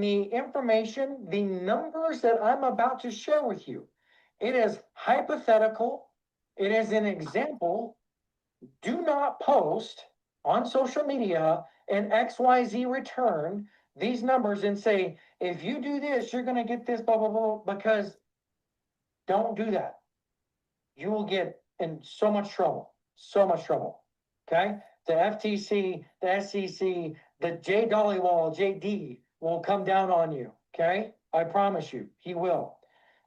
The information, the numbers that I'm about to share with you, it is hypothetical. It is an example. Do not post on social media an XYZ return these numbers and say, if you do this, you're going to get this, blah, blah, blah, because don't do that. You will get in so much trouble, okay? The FTC, the SEC, the J Dollywall, JD will come down on you, okay? I promise you, he will.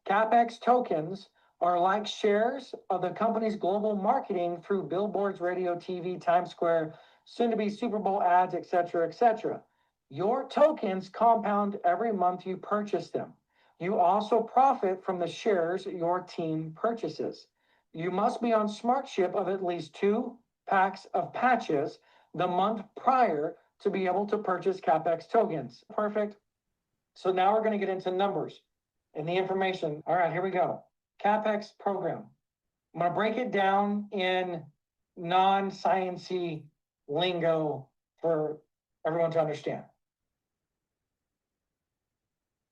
Capx tokens are like shares of the company's global marketing through billboards, radio, TV, Times Square, soon to be Super Bowl ads, etc., etc. Your tokens compound every month you purchase them. You also profit from the shares your team purchases. You must be on SmartShip of at least 2 packs of patches the month prior to be able to purchase Capx tokens. Perfect. So now we're going to get into numbers and the information. All right, here we go. Capx program. I'm going to break it down in non-sciencey lingo for everyone to understand.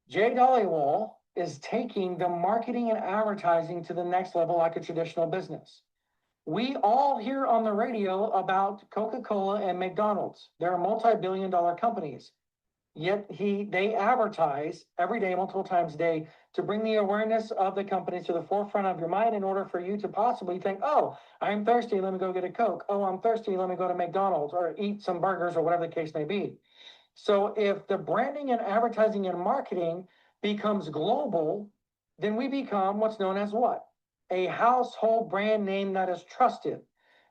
Jay Dollywall is taking the marketing and advertising to the next level like a traditional business. We all hear on the radio about Coca-Cola and McDonald's. They're multi-billion-dollar companies. Yet they advertise every day, multiple times a day, to bring the awareness of the company to the forefront of your mind in order for you to possibly think, oh, I'm thirsty, let me go get a Coke. Oh, I'm thirsty, let me go to McDonald's or eat some burgers or whatever the case may be. So if the branding and advertising and marketing becomes global, then we become what's known as what? A household brand name that is trusted.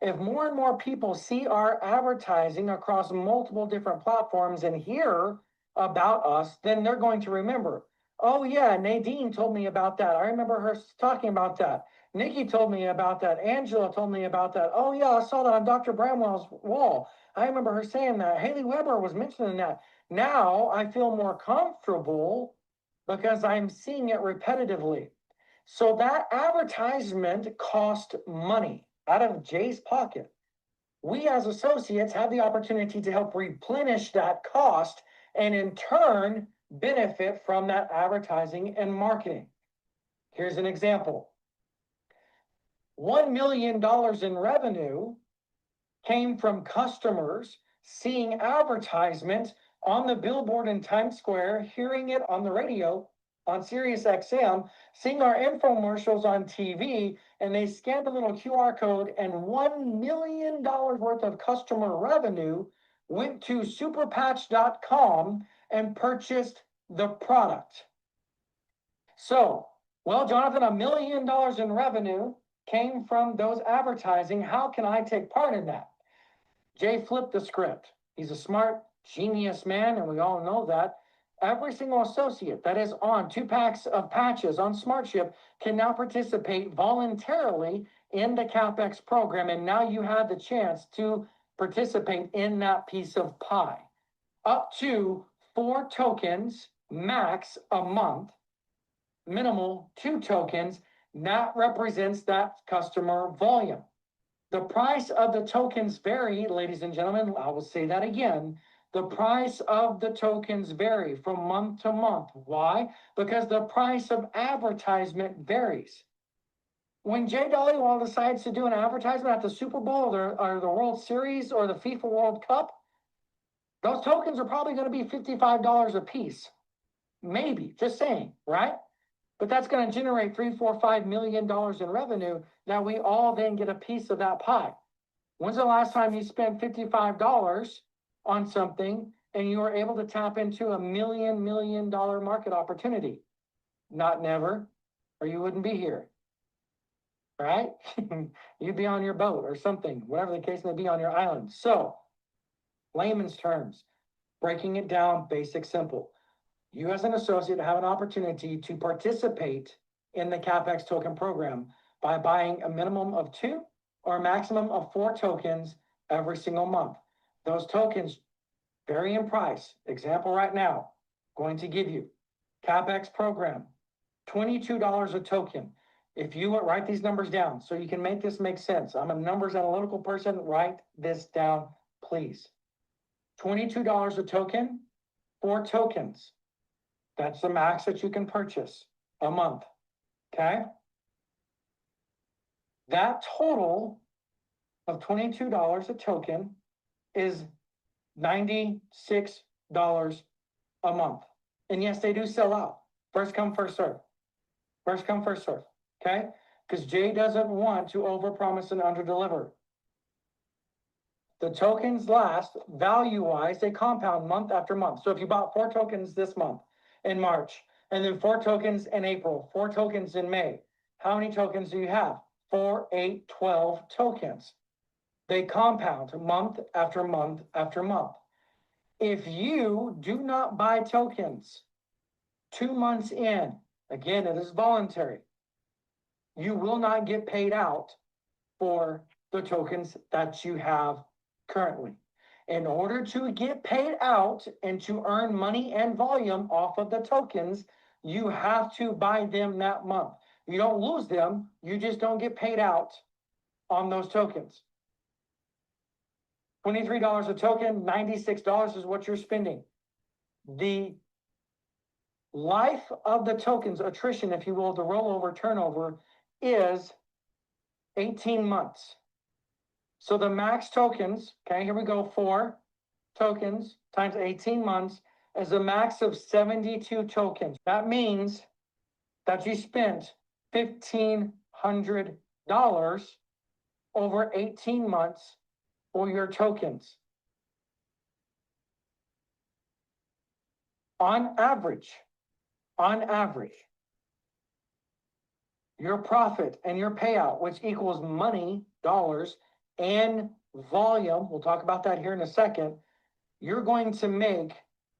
If more and more people see our advertising across multiple different platforms and hear about us, then they're going to remember, oh yeah, Nadine told me about that. I remember her talking about that. Nikki told me about that. Angela told me about that. Oh yeah, I saw that on Dr. Bramwell's wall. I remember her saying that. Haley Weber was mentioning that. Now I feel more comfortable because I'm seeing it repetitively. So that advertisement cost money out of Jay's pocket. We as associates have the opportunity to help replenish that cost and in turn benefit from that advertising and marketing. Here's an example. $1 million in revenue came from customers seeing advertisements on the billboard in Times Square, hearing it on the radio, on Sirius XM, seeing our infomercials on TV, and they scanned a little QR code and $1 million worth of customer revenue went to superpatch.com and purchased the product. So, well, Jonathan, $1 million in revenue came from those advertising. How can I take part in that? Jay flipped the script. He's a smart, genius man, and we all know that. Every single associate that is on 2 packs of patches on SmartShip can now participate voluntarily in the Capx program, and now you have the chance to participate in that piece of pie. Up to 4 tokens max a month, minimal 2 tokens, that represents that customer volume. The price of the tokens vary, ladies and gentlemen. I will say that again. The price of the tokens vary from month to month. Why? Because the price of advertisement varies. When Jay Dollywall decides to do an advertisement at the Super Bowl or the World Series or the FIFA World Cup, those tokens are probably going to be $55 a piece. Maybe, just saying, right? But that's going to generate $3, $4, $5 million in revenue that we all then get a piece of that pie. When's the last time you spent $55 on something and you were able to tap into $1 million market opportunity? Not never, or you wouldn't be here, right? You'd be on your boat or something, whatever the case may be, on your island. So, layman's terms, breaking it down, basic, simple. You as an associate have an opportunity to participate in the Capx token program by buying a minimum of 2 or a maximum of 4 tokens every single month. Those tokens vary in price. Example right now, going to give you Capx program, $22 a token. If you write these numbers down so you can make this make sense. I'm a numbers analytical person. Write this down, please. $22 a token, 4 tokens. That's the max that you can purchase a month, okay? That total of $22 a token is $96 a month. And yes, they do sell out. First come, first serve. First come, first serve, okay? Because Jay doesn't want to overpromise and underdeliver. The tokens last, value-wise, they compound month after month. So if you bought 4 tokens this month in March, and then 4 tokens in April, 4 tokens in May, how many tokens do you have? 4, 8, 12 tokens. They compound month after month after month. If you do not buy tokens 2 months in, again, it is voluntary, you will not get paid out for the tokens that you have currently. In order to get paid out and to earn money and volume off of the tokens, you have to buy them that month. You don't lose them, you just don't get paid out on those tokens. $23 a token, $96 is what you're spending. The life of the tokens, attrition, if you will, the rollover turnover, is 18 months. So the max tokens, okay, here we go, 4 tokens times 18 months is a max of 72 tokens. That means that you spent $1,500 over 18 months for your tokens. On average, your profit and your payout, which equals money, dollars, and volume, we'll talk about that here in a second, you're going to make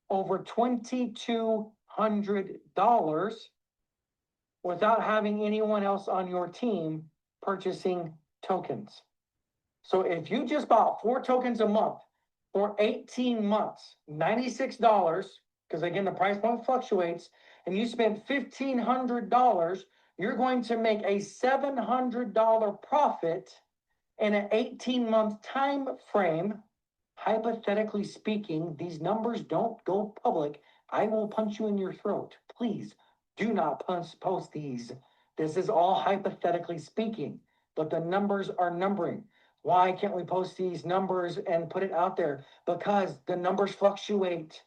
over $2,200 without having anyone else on your team purchasing tokens. So if you just bought 4 tokens a month for 18 months, $96, because again, the price point fluctuates, and you spent $1,500, you're going to make a $700 profit in an 18-month time frame. Hypothetically speaking, these numbers don't go public. I will punch you in your throat. Please do not post these. This is all hypothetically speaking, but the numbers are numbering. Why can't we post these numbers and put it out there? Because the numbers fluctuate.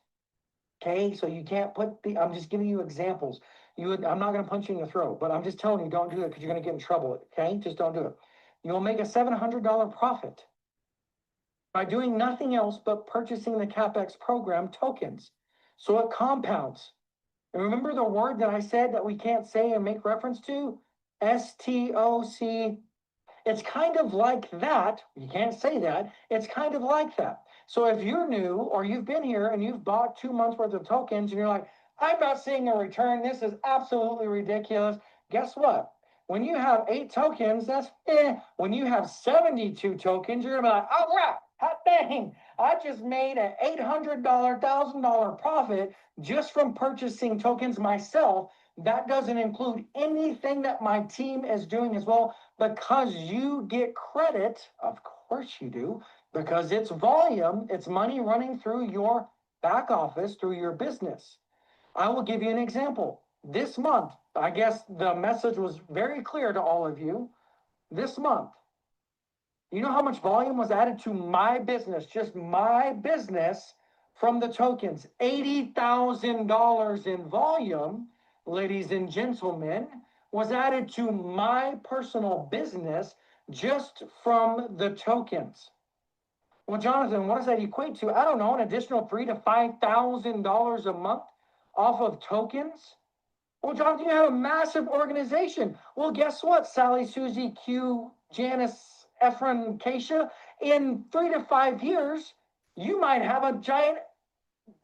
Okay, so you can't put I'm just giving you examples. I'm not going to punch you in the throat, but I'm just telling you, don't do it because you're going to get in trouble. Okay, just don't do it. You'll make a $700 profit by doing nothing else but purchasing the Capx program tokens. So it compounds. And remember the word that I said that we can't say and make reference to? STOC. It's kind of like that. You can't say that. It's kind of like that. So if you're new or you've been here and you've bought 2 months worth of tokens and you're like, I'm not seeing a return, this is absolutely ridiculous. Guess what? When you have 8 tokens, that's When you have 72 tokens, you're gonna be like, all right, hot dang, I just made an $800, $1,000 profit just from purchasing tokens myself. That doesn't include anything that my team is doing as well, because you get credit, of course you do, because it's volume, it's money running through your back office, through your business. I will give you an example. This month, I guess the message was very clear to all of you. This month, you know how much volume was added to my business, just my business, from the tokens? $80,000 in volume, ladies and gentlemen, was added to my personal business just from the tokens. Well, Jonathan, what does that equate to? I don't know, an additional $3,000 to $5,000 a month off of tokens? Well, Jonathan, you have a massive organization. Well, guess what, Sally, Susie, Q, Janice, Efren, Keisha, in 3 to 5 years, you might have a giant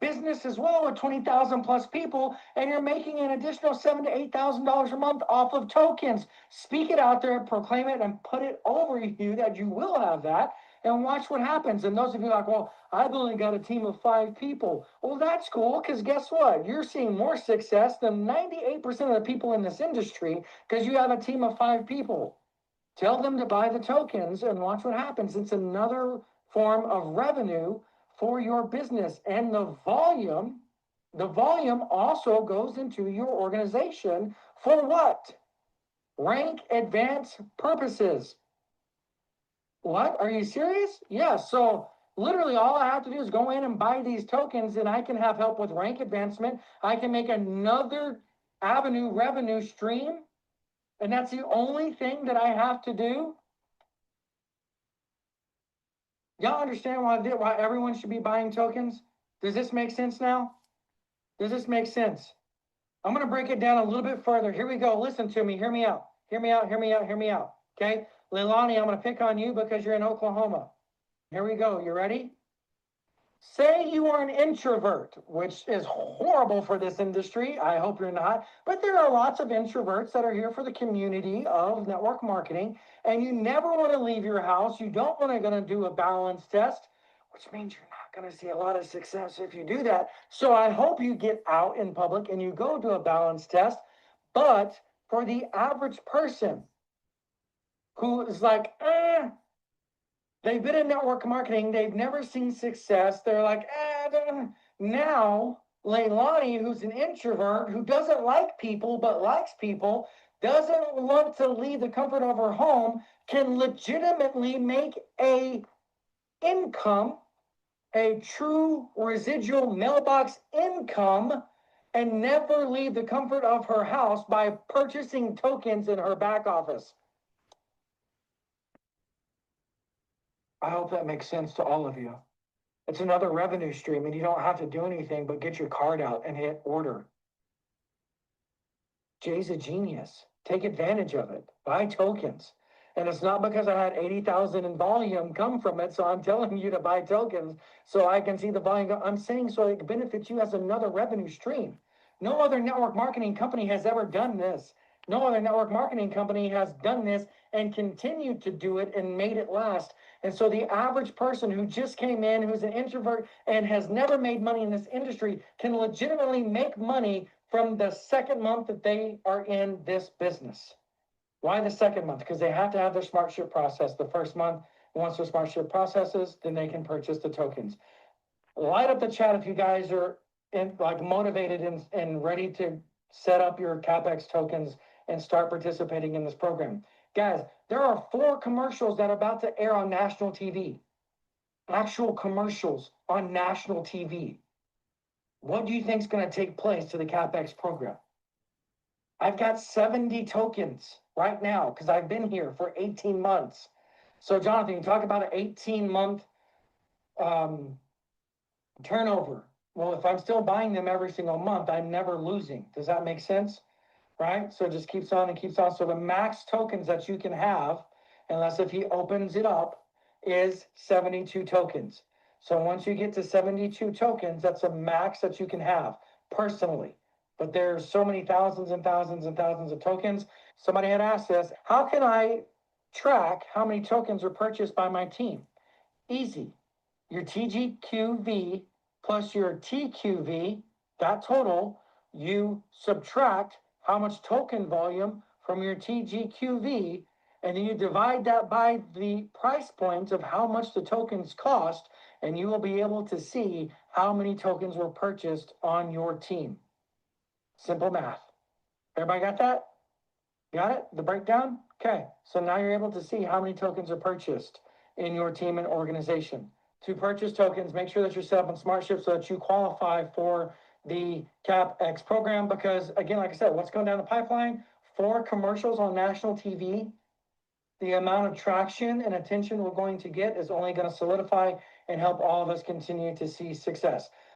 business as well with 20,000 plus people, and you're making an additional $7,000 to $8,000 a month off of tokens. Speak it out there, proclaim it, and put it over you that you will have that, and watch what happens. And those of you like, well, I've only got a team of 5 people. Well, that's cool, because guess what? You're seeing more success than 98% of the people in this industry because you have a team of 5 people. Tell them to buy the tokens and watch what happens. It's another form of revenue for your business. And the volume The volume also goes into your organization for what? Rank advance purposes. What? Are you serious? Yeah. So literally all I have to do is go in and buy these tokens and I can have help with rank advancement. I can make another avenue revenue stream. And that's the only thing that I have to do. Y'all understand why everyone should be buying tokens? Does this make sense now? Does this make sense? I'm going to break it down a little bit further. Here we go. Listen to me. Hear me out. Hear me out. Hear me out. Hear me out. Okay. Leilani, I'm going to pick on you because you're in Oklahoma. Here we go. You ready? Say you are an introvert, which is horrible for this industry. I hope you're not. But there are lots of introverts that are here for the community of network marketing, and you never want to leave your house. You don't want to going to do a balance test, which means you're not going to see a lot of success if you do that. So I hope you get out in public and you go do a balance test. But for the average person who is like, they've been in network marketing, they've never seen success. They're like, now Leilani, who's an introvert, who doesn't like people but likes people, doesn't want to leave the comfort of her home, can legitimately make a income, a true residual mailbox income, and never leave the comfort of her house by purchasing tokens in her back office. I hope that makes sense to all of you. It's another revenue stream, and you don't have to do anything but get your card out and hit order. Jay's a genius. Take advantage of it. Buy tokens. And it's not because I had 80,000 in volume come from it, so I'm telling you to buy tokens so I can see the volume go. I'm saying so it benefits you as another revenue stream. No other network marketing company has ever done this. No other network marketing company has done this and continued to do it and made it last. And so the average person who just came in, who's an introvert and has never made money in this industry, can legitimately make money from the second month that they are in this business. Why the second month? Because they have to have their smart ship process the first month. Once their smart ship processes, then they can purchase the tokens. Light up the chat if you guys are motivated and ready to set up your Capx tokens and start participating in this program. Guys, there are 4 commercials that are about to air on national TV. Actual commercials on national TV. What do you think is going to take place to the Capx program? I've got 70 tokens right now because I've been here for 18 months. So Jonathan, you talk about an 18-month turnover. Well, if I'm still buying them every single month, I'm never losing. Does that make sense? Right? So it just keeps on and keeps on. So the max tokens that you can have, unless if he opens it up, is 72 tokens. So once you get to 72 tokens, that's a max that you can have personally. But there's so many thousands and thousands and thousands of tokens. Somebody had asked this, how can I track how many tokens are purchased by my team? Easy. Your TGQV plus your TQV, that total, you subtract how much token volume from your TGQV, and then you divide that by the price point of how much the tokens cost, and you will be able to see how many tokens were purchased on your team. Simple math. Everybody got that? Got it? The breakdown? Okay. So now you're able to see how many tokens are purchased in your team and organization. To purchase tokens, make sure that you're set up on SmartShip so that you qualify for the Capx program because, again, like I said, what's going down the pipeline? 4 commercials on national TV. The amount of traction and attention we're going to get is only going to solidify and help all of us continue to see success.